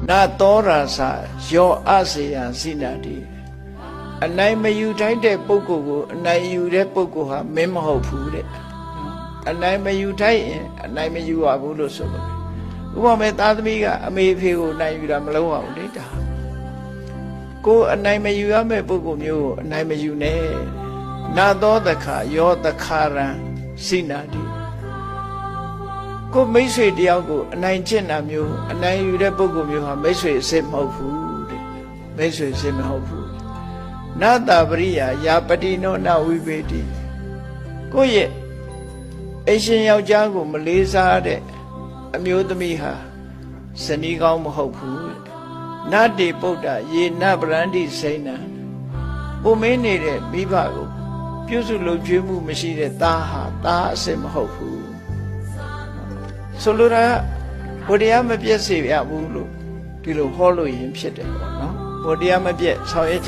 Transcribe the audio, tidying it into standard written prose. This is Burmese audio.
နာသောရာစာယောအစေယံစိနာတိအနိုင်မယူထိုက်တဲ့ပုဂ္ဂိုလ်ကိုအနိုင်ယူတဲ့ပုဂ္ဂိုလ်ဟာမင်းမဟုတ်ဘူးတဲ့အနိုင်မယူထိုက်ရင်အနိုင်မယူရဘူးလို့ဆိုလို့ဥပမာသားသမီးကအမေဖေကိုအနိုင်ယူတာမလုပ်အောင်လေဒါကိုအနိုင်မယူရမယ့်ပုဂ္ဂိုလ်မျိုးကိုအနိုင်မယူနဲ့နာသောတခါယောတခါရံစိနာတိကိုမိတ်ဆွေတယောက်ကိုအနိုင်ကျင့်တာမျိုးအနိုင်ယူတဲ့ပုဂ္ဂိုလ်မျိုးဟာမိတ်ဆွေအစ်မဟုတ်ဘူးတဲ့မိတ်ဆွေအစ်မဟုတ်ဘူးနာတပရိယာယာပတိနောနဝိပေတိကိုရဲ့အရှင်ယောက်ျားကိုမလေးစားတဲ့အမျိုးသမီးဟာဇနီးကောင်းမဟုတ်ဘူးနတ္တိပုဒ္ဒယေနဗရန္တိစိဏံပုံမင်းနေတဲ့မိဘကိုပြုစုလုပ်ကျွေးမှုမရှိတဲ့သားဟာသားအစ်မဟုတ်ဘူးဆိုလိုတာဘုရားမပြည့်စေရဘူးလို့ဒီလိုဟောလို့ရင်ဖြစ်တယ်ပေါ့နော်ဘုရားမပြည့်ဆောင်ရွက်